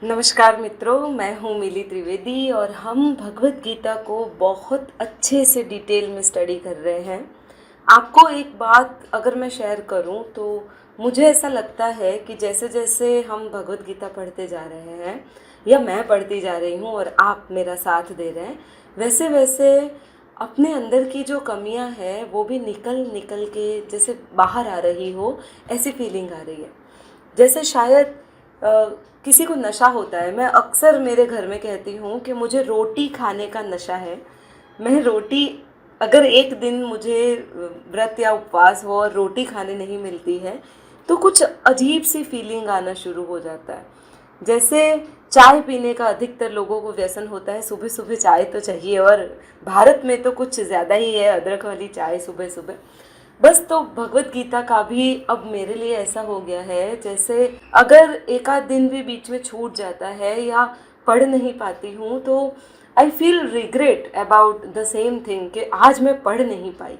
नमस्कार मित्रों, मैं हूँ मिली त्रिवेदी और हम भगवत गीता को बहुत अच्छे से डिटेल में स्टडी कर रहे हैं। आपको एक बात अगर मैं शेयर करूँ तो मुझे ऐसा लगता है कि जैसे जैसे हम भगवत गीता पढ़ते जा रहे हैं या मैं पढ़ती जा रही हूँ और आप मेरा साथ दे रहे हैं, वैसे वैसे अपने अंदर की जो कमियाँ हैं वो भी निकल निकल के जैसे बाहर आ रही हो, ऐसी फीलिंग आ रही है। जैसे शायद किसी को नशा होता है। मैं अक्सर मेरे घर में कहती हूँ कि मुझे रोटी खाने का नशा है। मैं रोटी, अगर एक दिन मुझे व्रत या उपवास हो और रोटी खाने नहीं मिलती है तो कुछ अजीब सी फीलिंग आना शुरू हो जाता है। जैसे चाय पीने का अधिकतर लोगों को व्यसन होता है, सुबह सुबह चाय तो चाहिए, और भारत में तो कुछ ज़्यादा ही है अदरक वाली चाय सुबह सुबह। बस तो भगवत गीता का भी अब मेरे लिए ऐसा हो गया है, जैसे अगर एक आध दिन भी बीच में छूट जाता है या पढ़ नहीं पाती हूँ तो I feel regret about the same thing कि आज मैं पढ़ नहीं पाई।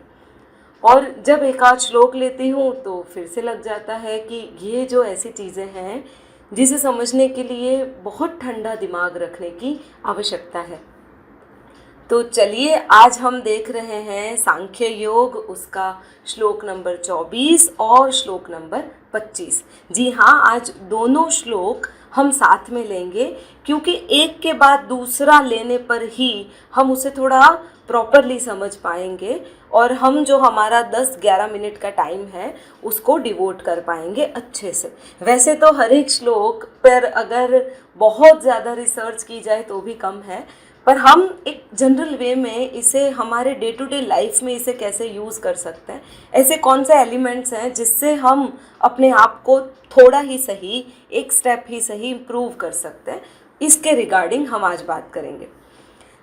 और जब एक आध श्लोक लेती हूँ तो फिर से लग जाता है कि ये जो ऐसी चीज़ें हैं जिसे समझने के लिए बहुत ठंडा दिमाग रखने की आवश्यकता है। तो चलिए, आज हम देख रहे हैं सांख्य योग, उसका श्लोक नंबर 24 और श्लोक नंबर 25। जी हाँ, आज दोनों श्लोक हम साथ में लेंगे क्योंकि एक के बाद दूसरा लेने पर ही हम उसे थोड़ा प्रॉपरली समझ पाएंगे और हम जो हमारा 10-11 मिनट का टाइम है उसको डिवोट कर पाएंगे अच्छे से। वैसे तो हर एक श्लोक पर अगर बहुत ज़्यादा रिसर्च की जाए तो भी कम है, पर हम एक जनरल वे में इसे हमारे डे टू डे लाइफ में इसे कैसे यूज़ कर सकते हैं, ऐसे कौन से एलिमेंट्स हैं जिससे हम अपने आप को थोड़ा ही सही, एक स्टेप ही सही इम्प्रूव कर सकते हैं, इसके रिगार्डिंग हम आज बात करेंगे।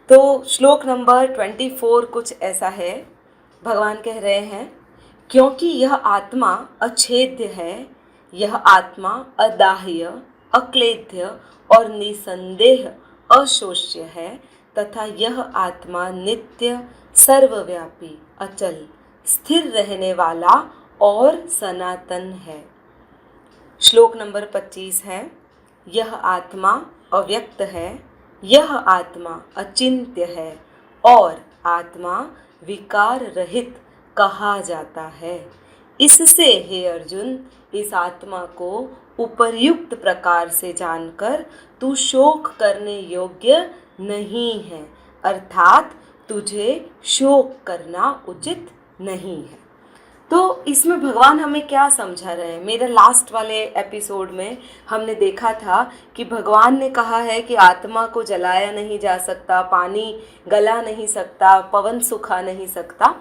तो श्लोक नंबर 24 कुछ ऐसा है। भगवान कह रहे हैं, क्योंकि यह आत्मा अछेद्य है, यह आत्मा अदाह्य, अक्लेद्य और निसंदेह अशोष्य है, तथा यह आत्मा नित्य, सर्वव्यापी, अचल, स्थिर रहने वाला और सनातन है। श्लोक नंबर 25 है, यह आत्मा अव्यक्त है, यह आत्मा अचिंत्य है और आत्मा विकार रहित कहा जाता है। इससे हे अर्जुन, इस आत्मा को उपर्युक्त प्रकार से जानकर तू शोक करने योग्य नहीं है, अर्थात तुझे शोक करना उचित नहीं है। तो इसमें भगवान हमें क्या समझा रहे हैं? मेरे लास्ट वाले एपिसोड में हमने देखा था कि भगवान ने कहा है कि आत्मा को जलाया नहीं जा सकता, पानी गला नहीं सकता, पवन सुखा नहीं सकता,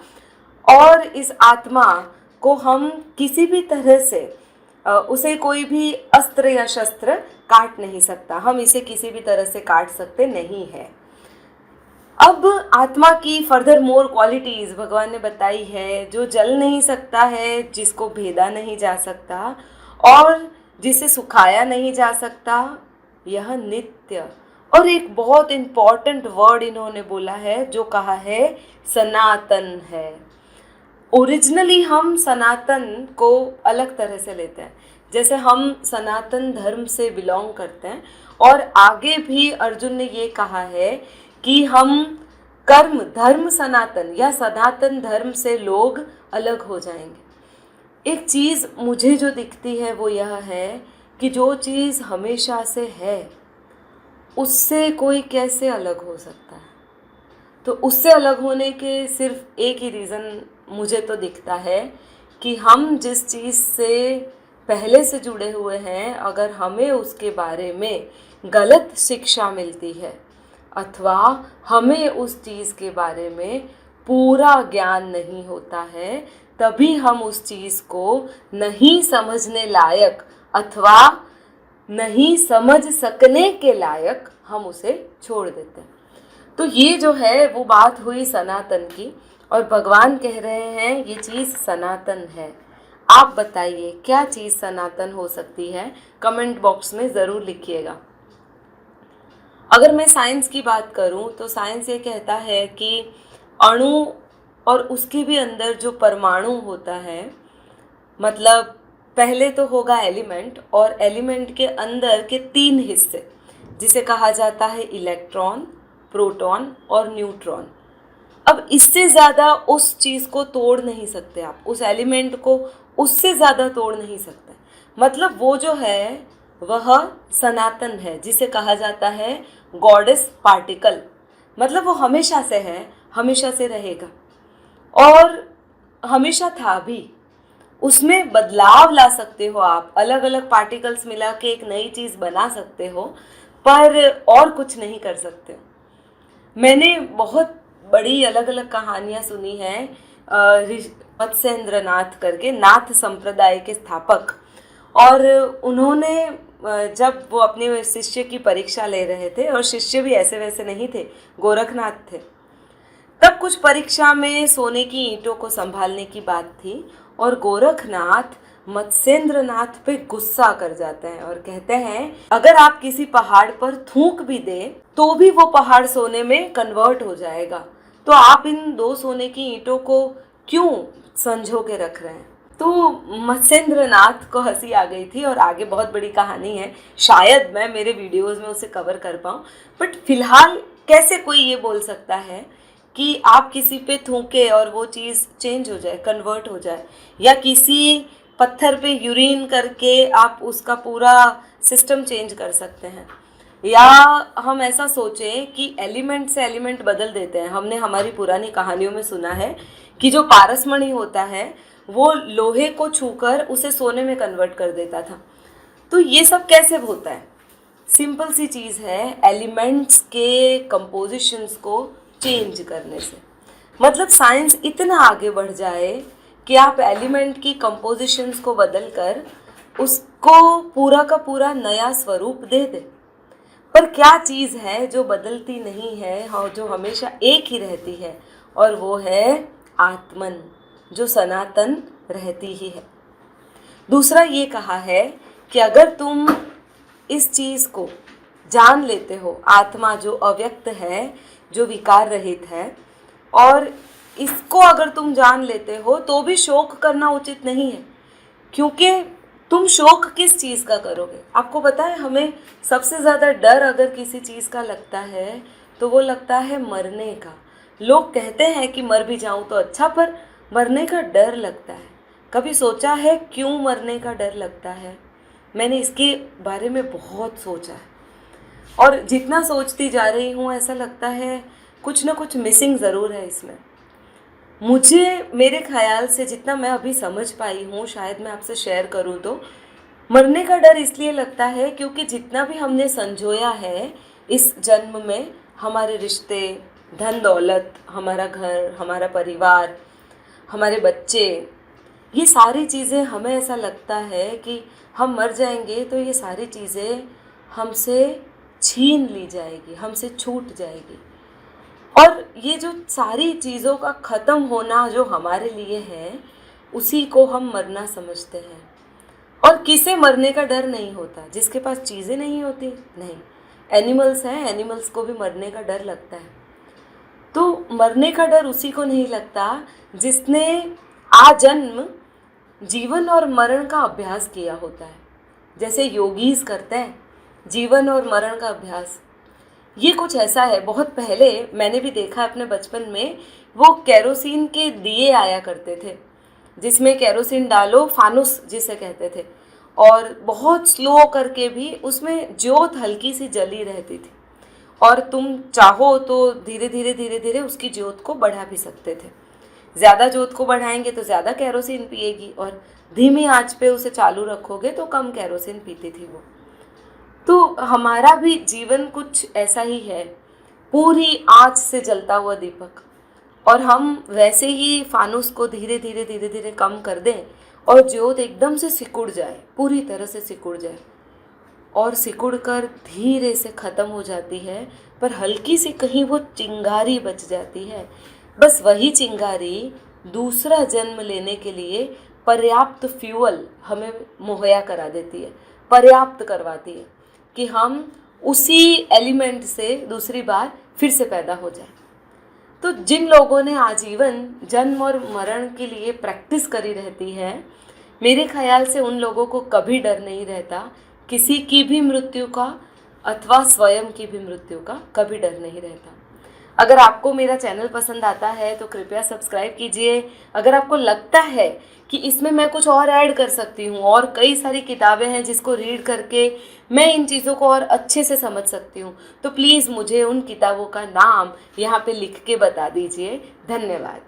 और इस आत्मा को हम किसी भी तरह से उसे कोई भी अस्त्र या शस्त्र काट नहीं सकता, हम इसे किसी भी तरह से काट सकते नहीं है। अब आत्मा की फर्दर मोर क्वालिटीज़ भगवान ने बताई है, जो जल नहीं सकता है, जिसको भेदा नहीं जा सकता और जिसे सुखाया नहीं जा सकता, यह नित्य, और एक बहुत इम्पॉर्टेंट वर्ड इन्होंने बोला है जो कहा है सनातन है। ओरिजिनली हम सनातन को अलग तरह से लेते हैं, जैसे हम सनातन धर्म से बिलोंग करते हैं, और आगे भी अर्जुन ने ये कहा है कि हम कर्म धर्म सनातन या सनातन धर्म से लोग अलग हो जाएंगे। एक चीज़ मुझे जो दिखती है वो यह है कि जो चीज़ हमेशा से है उससे कोई कैसे अलग हो सकता है। तो उससे अलग होने के सिर्फ एक ही रीज़न मुझे तो दिखता है कि हम जिस चीज़ से पहले से जुड़े हुए हैं, अगर हमें उसके बारे में गलत शिक्षा मिलती है अथवा हमें उस चीज़ के बारे में पूरा ज्ञान नहीं होता है, तभी हम उस चीज़ को नहीं समझने लायक अथवा नहीं समझ सकने के लायक हम उसे छोड़ देते हैं। तो ये जो है वो बात हुई सनातन की, और भगवान कह रहे हैं ये चीज़ सनातन है। आप बताइए क्या चीज़ सनातन हो सकती है? कमेंट बॉक्स में ज़रूर लिखिएगा। अगर मैं साइंस की बात करूं तो साइंस ये कहता है कि अणु और उसके भी अंदर जो परमाणु होता है, मतलब पहले तो होगा एलिमेंट, और एलिमेंट के अंदर के 3 हिस्से, जिसे कहा जाता है इलेक्ट्रॉन, प्रोटॉन और न्यूट्रॉन। अब इससे ज़्यादा उस चीज़ को तोड़ नहीं सकते आप, उस एलिमेंट को उससे ज़्यादा तोड़ नहीं सकते। मतलब वो जो है वह सनातन है, जिसे कहा जाता है गॉडेस पार्टिकल। मतलब वो हमेशा से है, हमेशा से रहेगा और हमेशा था भी। उसमें बदलाव ला सकते हो आप, अलग अलग पार्टिकल्स मिला के एक नई चीज़ बना सकते हो, पर और कुछ नहीं कर सकते। मैंने बहुत बड़ी अलग अलग कहानियाँ सुनी हैं मत्स्येंद्र नाथ करके, नाथ संप्रदाय के स्थापक। और उन्होंने जब वो अपने शिष्य की परीक्षा ले रहे थे, और शिष्य भी ऐसे वैसे नहीं थे, गोरखनाथ थे, तब कुछ परीक्षा में सोने की ईंटों को संभालने की बात थी और गोरखनाथ मत्स्येंद्र नाथ पे गुस्सा कर जाते हैं और कहते हैं अगर आप किसी पहाड़ पर थूक भी दे तो भी वो पहाड़ सोने में कन्वर्ट हो जाएगा, तो आप इन 2 सोने की ईंटों को क्यों संजो के रख रहे हैं। तो मत्स्येंद्र नाथ को हंसी आ गई थी और आगे बहुत बड़ी कहानी है, शायद मैं मेरे वीडियोस में उसे कवर कर पाऊँ, बट फिलहाल कैसे कोई ये बोल सकता है कि आप किसी पे थूके और वो चीज़ चेंज हो जाए, कन्वर्ट हो जाए, या किसी पत्थर पे यूरिन करके आप उसका पूरा सिस्टम चेंज कर सकते हैं, या हम ऐसा सोचें कि एलिमेंट से एलिमेंट बदल देते हैं। हमने हमारी पुरानी कहानियों में सुना है कि जो पारसमणि होता है वो लोहे को छूकर उसे सोने में कन्वर्ट कर देता था। तो ये सब कैसे होता है? सिंपल सी चीज़ है, एलिमेंट्स के कंपोजिशंस को चेंज करने से। मतलब साइंस इतना आगे बढ़ जाए कि आप एलिमेंट की कंपोजिशंस को बदलकर उसको पूरा का पूरा नया स्वरूप दे दें। पर क्या चीज़ है जो बदलती नहीं है और जो हमेशा एक ही रहती है, और वो है आत्मन, जो सनातन रहती ही है। दूसरा ये कहा है कि अगर तुम इस चीज़ को जान लेते हो, आत्मा जो अव्यक्त है, जो विकार रहित है, और इसको अगर तुम जान लेते हो तो भी शोक करना उचित नहीं है, क्योंकि तुम शोक किस चीज़ का करोगे? आपको पता है, हमें सबसे ज़्यादा डर अगर किसी चीज़ का लगता है तो वो लगता है मरने का। लोग कहते हैं कि मर भी जाऊं तो अच्छा, पर मरने का डर लगता है। कभी सोचा है क्यों मरने का डर लगता है? मैंने इसके बारे में बहुत सोचा है, और जितना सोचती जा रही हूँ ऐसा लगता है कुछ ना कुछ मिसिंग ज़रूर है इसमें। मुझे मेरे ख्याल से जितना मैं अभी समझ पाई हूँ, शायद मैं आपसे शेयर करूँ तो, मरने का डर इसलिए लगता है क्योंकि जितना भी हमने संजोया है इस जन्म में, हमारे रिश्ते, धन दौलत, हमारा घर, हमारा परिवार, हमारे बच्चे, ये सारी चीज़ें, हमें ऐसा लगता है कि हम मर जाएंगे तो ये सारी चीज़ें हमसे छीन ली जाएगी, हमसे छूट जाएगी। और ये जो सारी चीज़ों का ख़त्म होना जो हमारे लिए है, उसी को हम मरना समझते हैं। और किसे मरने का डर नहीं होता? जिसके पास चीज़ें नहीं होती? नहीं। एनिमल्स हैं, एनिमल्स को भी मरने का डर लगता है। तो मरने का डर उसी को नहीं लगता जिसने आजन्म जीवन और मरण का अभ्यास किया होता है, जैसे योगीज करते हैं जीवन और मरण का अभ्यास। ये कुछ ऐसा है, बहुत पहले मैंने भी देखा अपने बचपन में, वो केरोसिन के दिए आया करते थे जिसमें केरोसिन डालो, फानुस जिसे कहते थे, और बहुत स्लो करके भी उसमें ज्योत हल्की सी जली रहती थी, और तुम चाहो तो धीरे धीरे धीरे धीरे उसकी ज्योत को बढ़ा भी सकते थे। ज़्यादा ज्योत को बढ़ाएंगे तो ज़्यादा केरोसिन पिएगी, और धीमी आंच पे उसे चालू रखोगे तो कम केरोसिन पीती थी वो। तो हमारा भी जीवन कुछ ऐसा ही है, पूरी आंच से जलता हुआ दीपक, और हम वैसे ही फानुस को धीरे धीरे धीरे धीरे कम कर दें और ज्योत एकदम से सिकुड़ जाए, पूरी तरह से सिकुड़ जाए, और सिकुड़ कर धीरे से ख़त्म हो जाती है, पर हल्की सी कहीं वो चिंगारी बच जाती है। बस वही चिंगारी दूसरा जन्म लेने के लिए पर्याप्त फ्यूअल हमें मुहैया करा देती है, पर्याप्त करवाती है कि हम उसी एलिमेंट से दूसरी बार फिर से पैदा हो जाए। तो जिन लोगों ने आजीवन जन्म और मरण के लिए प्रैक्टिस करी रहती है, मेरे ख्याल से उन लोगों को कभी डर नहीं रहता किसी की भी मृत्यु का, अथवा स्वयं की भी मृत्यु का कभी डर नहीं रहता। अगर आपको मेरा चैनल पसंद आता है तो कृपया सब्सक्राइब कीजिए। अगर आपको लगता है कि इसमें मैं कुछ और ऐड कर सकती हूँ और कई सारी किताबें हैं जिसको रीड करके मैं इन चीज़ों को और अच्छे से समझ सकती हूँ, तो प्लीज़ मुझे उन किताबों का नाम यहाँ पे लिख के बता दीजिए। धन्यवाद।